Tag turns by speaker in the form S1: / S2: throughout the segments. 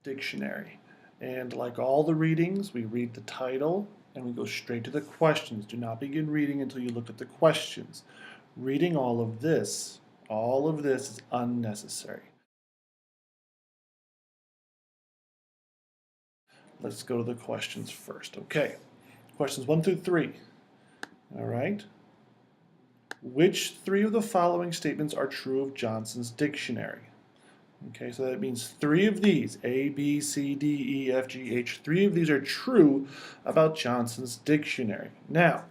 S1: Dictionary. And like all the readings, we read the title and we go straight to the questions. Do not begin reading until you look at the questions. Reading all of this is unnecessary. Let's go to the questions first. Okay, questions 1 through 3. All right. Which three of the following statements are true of Johnson's dictionary? Okay, so that means three of these, A, B, C, D, E, F, G, H, three of these are true about Johnson's dictionary. Now,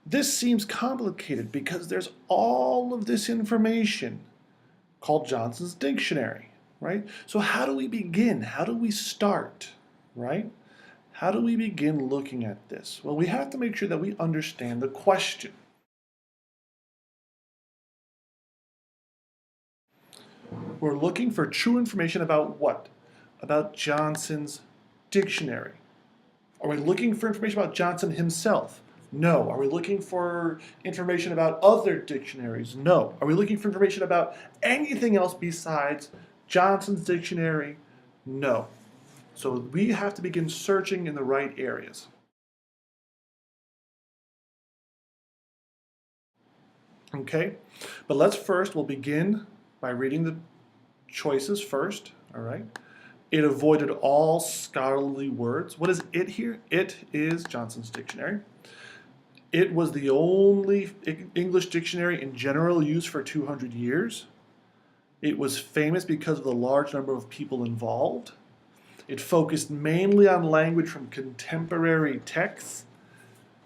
S1: this seems complicated because there's all of this information called Johnson's dictionary, right? So how do we begin? How do we start, right? How do we begin looking at this? Well, we have to make sure that we understand the question. We're looking for true information about what? About Johnson's dictionary. Are we looking for information about Johnson himself? No. Are we looking for information about other dictionaries? No. Are we looking for information about anything else besides Johnson's dictionary? No. So we have to begin searching in the right areas. Okay, but we'll begin by reading the choices first, all right? It avoided all scholarly words. What is it here? It is Johnson's dictionary. It was the only English dictionary in general used for 200 years. It was famous because of the large number of people involved. It focused mainly on language from contemporary texts.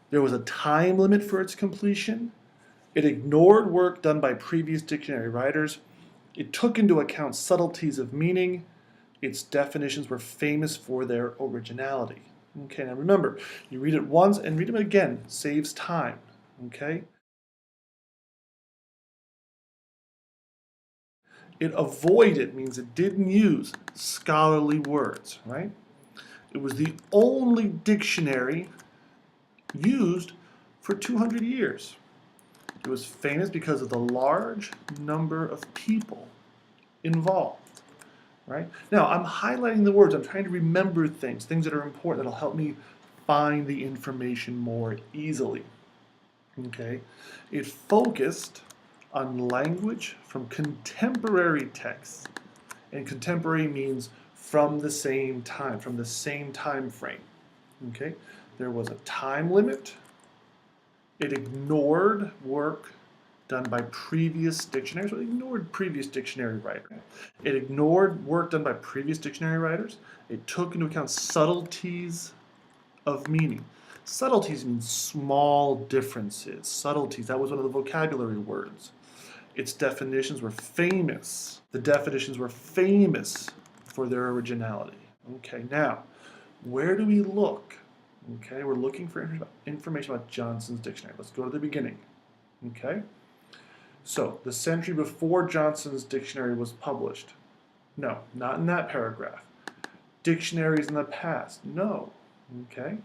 S1: There was a time limit for its completion. It ignored work done by previous dictionary writers. It took into account subtleties of meaning. Its definitions were famous for their originality. Okay, now remember, you read it once and read it again, saves time, okay? It avoided means it didn't use scholarly words, right? It was the only dictionary used for 200 years. It was famous because of the large number of people involved. Right? Now, I'm highlighting the words. I'm trying to remember things that are important that'll help me find the information more easily. Okay? It focused on language from contemporary texts. And contemporary means from the same time frame. Okay? There was a time limit. It ignored work done by previous dictionaries. So it ignored previous dictionary writers. It ignored work done by previous dictionary writers. It took into account subtleties of meaning. Subtleties mean small differences. Subtleties, that was one of the vocabulary words. Its definitions were famous. The definitions were famous for their originality. Okay, now, where do we look? Okay, we're looking for information about Johnson's dictionary. Let's go to the beginning. Okay? So, the century before Johnson's dictionary was published. No, not in that paragraph. Dictionaries in the past. No. Okay?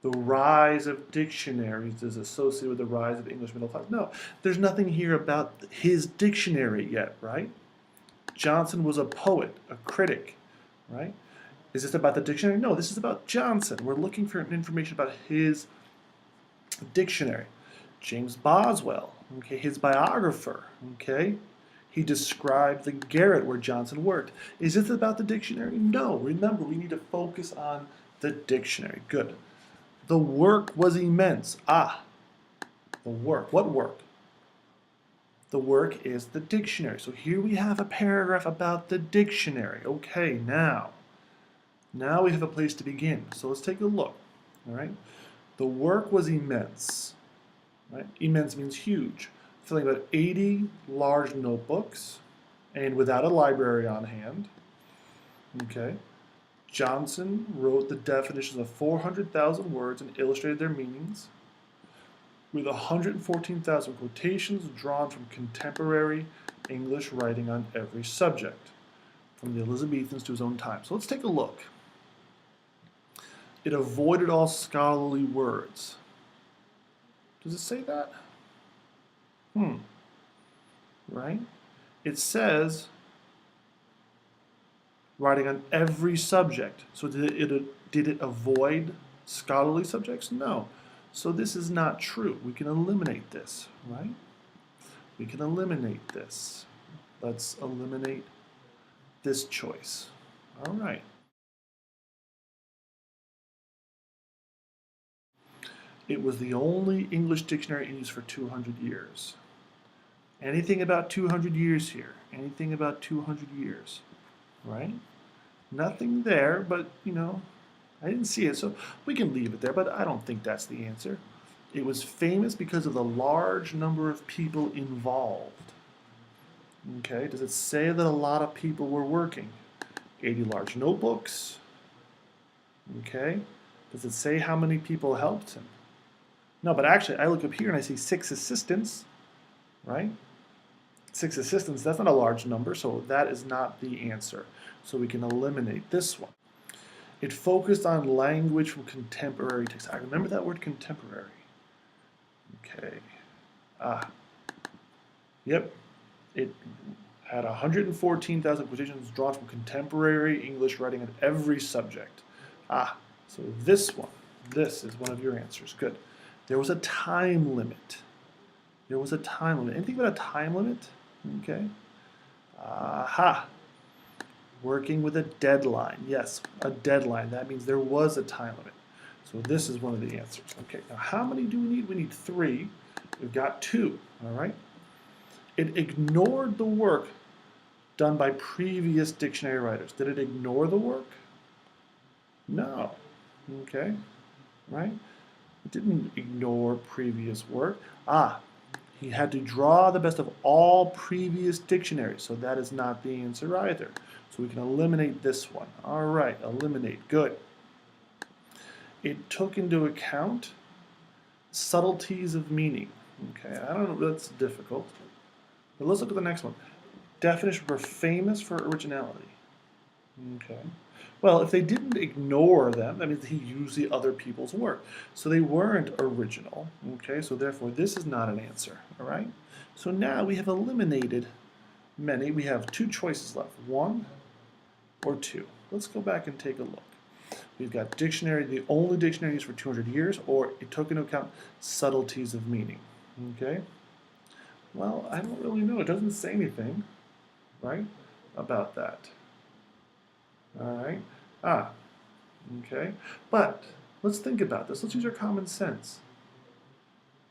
S1: The rise of dictionaries is associated with the rise of English middle class. No, there's nothing here about his dictionary yet, right? Johnson was a poet, a critic, right? Is this about the dictionary? No, this is about Johnson. We're looking for information about his dictionary. James Boswell, okay, his biographer, okay, he described the garret where Johnson worked. Is this about the dictionary? No. Remember, we need to focus on the dictionary. Good. The work was immense. Ah, the work. What work? The work is the dictionary. So here we have a paragraph about the dictionary. Okay, now we have a place to begin. So let's take a look. All right. The work was immense. Right? Immense means huge. Filling about 80 large notebooks and without a library on hand. Okay. Johnson wrote the definitions of 400,000 words and illustrated their meanings with 114,000 quotations drawn from contemporary English writing on every subject, from the Elizabethans to his own time. So let's take a look. It avoided all scholarly words. Does it say that? Right? It says writing on every subject. So did it avoid scholarly subjects? No. So this is not true. We can eliminate this, right? We can eliminate this. Let's eliminate this choice. All right. It was the only English dictionary in use for 200 years. Anything about 200 years here? Anything about 200 years, right? Nothing there, but, I didn't see it, so we can leave it there, but I don't think that's the answer. It was famous because of the large number of people involved. Okay, does it say that a lot of people were working? 80 large notebooks. Okay, does it say how many people helped him? No, but actually, I look up here and I see 6 assistants, right? 6 assistants, that's not a large number, so that is not the answer. So we can eliminate this one. It focused on language from contemporary texts. I remember that word contemporary. Okay. Yep. It had 114,000 quotations drawn from contemporary English writing in every subject. So this is one of your answers. Good. There was a time limit. There was a time limit. Anything about a time limit? Okay. Working with a deadline. Yes, a deadline. That means there was a time limit. So this is one of the answers. Okay, now how many do we need? We need 3. We've got 2, all right? It ignored the work done by previous dictionary writers. Did it ignore the work? No. Okay, right? It didn't ignore previous work. He had to draw the best of all previous dictionaries, so that is not the answer either. So we can eliminate this one. All right, eliminate, good. It took into account subtleties of meaning. Okay, I don't know, that's difficult. But let's look at the next one. Definition for famous for originality. Okay. Well, if they didn't ignore them, that means he used the other people's work. So they weren't original. Okay, so therefore this is not an answer. All right. So now we have eliminated many. We have 2 choices left, 1 or 2. Let's go back and take a look. We've got dictionary, the only dictionary used for 200 years, or it took into account subtleties of meaning. Okay. Well, I don't really know. It doesn't say anything, right, about that. All right. Okay. But let's think about this. Let's use our common sense.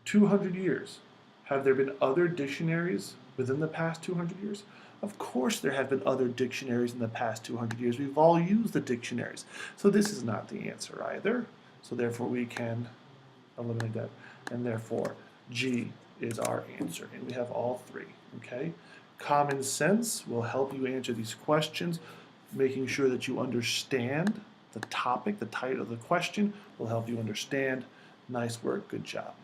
S1: 200 years. Have there been other dictionaries within the past 200 years? Of course there have been other dictionaries in the past 200 years. We've all used the dictionaries. So this is not the answer either. So therefore we can eliminate that. And therefore G is our answer. And we have all 3. Okay. Common sense will help you answer these questions. Making sure that you understand the topic, the title of the question will help you understand. Nice work, good job.